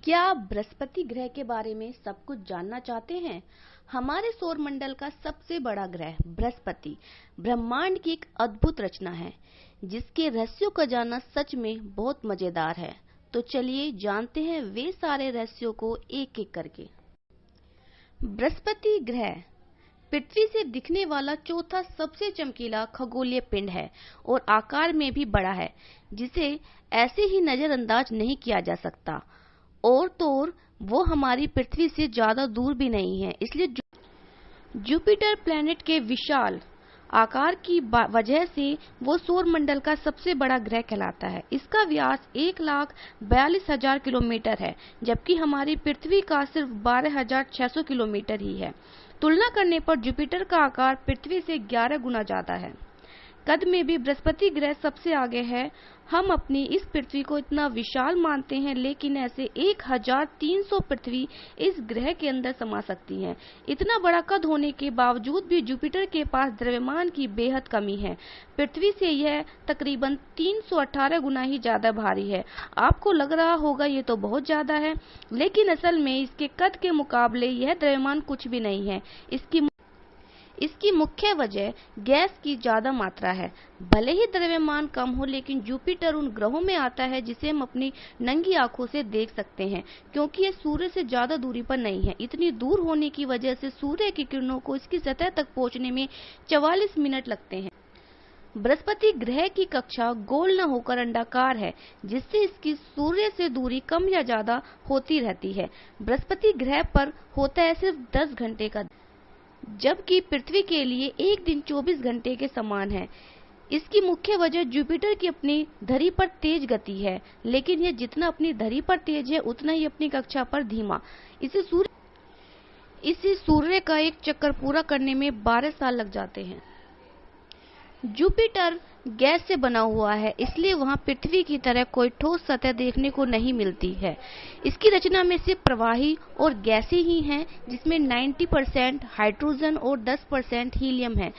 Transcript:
क्या आप बृहस्पति ग्रह के बारे में सब कुछ जानना चाहते हैं? हमारे सौरमंडल का सबसे बड़ा ग्रह बृहस्पति ब्रह्मांड की एक अद्भुत रचना है, जिसके रहस्यों का जानना सच में बहुत मजेदार है। तो चलिए जानते हैं वे सारे रहस्यों को एक एक करके। बृहस्पति ग्रह पृथ्वी से दिखने वाला चौथा सबसे चमकीला खगोलीय पिंड है और आकार में भी बड़ा है, जिसे ऐसे ही नजरअंदाज नहीं किया जा सकता। और तो और वो हमारी पृथ्वी से ज्यादा दूर भी नहीं है, इसलिए जुपिटर प्लैनेट के विशाल आकार की वजह से वो सौरमंडल का सबसे बड़ा ग्रह कहलाता है। इसका व्यास 1,42,000 किलोमीटर है, जबकि हमारी पृथ्वी का सिर्फ 12,600 किलोमीटर ही है। तुलना करने पर जुपिटर का आकार पृथ्वी से 11 गुना ज्यादा है। कद में भी बृहस्पति ग्रह सबसे आगे है। हम अपनी इस पृथ्वी को इतना विशाल मानते हैं, लेकिन ऐसे 1,300 पृथ्वी इस ग्रह के अंदर समा सकती हैं। इतना बड़ा कद होने के बावजूद भी जुपिटर के पास द्रव्यमान की बेहद कमी है। पृथ्वी से यह तकरीबन 318 गुना ही ज्यादा भारी है। आपको लग रहा होगा ये तो बहुत ज्यादा है, लेकिन असल में इसके कद के मुकाबले यह द्रव्यमान कुछ भी नहीं है। इसकी मुख्य वजह गैस की ज्यादा मात्रा है। भले ही द्रव्यमान कम हो, लेकिन जुपिटर उन ग्रहों में आता है जिसे हम अपनी नंगी आंखों से देख सकते हैं, क्योंकि यह सूर्य से ज्यादा दूरी पर नहीं है। इतनी दूर होने की वजह से सूर्य की किरणों को इसकी सतह तक पहुंचने में 44 मिनट लगते हैं। बृहस्पति ग्रह की कक्षा गोल न होकर अंडाकार है, जिससे इसकी सूर्य से दूरी कम या ज्यादा होती रहती है। बृहस्पति ग्रह पर होता है सिर्फ 10 घंटे का, जबकि पृथ्वी के लिए एक दिन 24 घंटे के समान है। इसकी मुख्य वजह जुपिटर की अपनी धरी पर तेज गति है, लेकिन यह जितना अपनी धरी पर तेज है, उतना ही अपनी कक्षा पर धीमा। इसे सूर्य का एक चक्कर पूरा करने में 12 साल लग जाते हैं। जुपिटर गैस से बना हुआ है, इसलिए वहां पृथ्वी की तरह कोई ठोस सतह देखने को नहीं मिलती है। इसकी रचना में सिर्फ प्रवाही और गैसें ही हैं, जिसमें 90% हाइड्रोजन और 10% हीलियम है।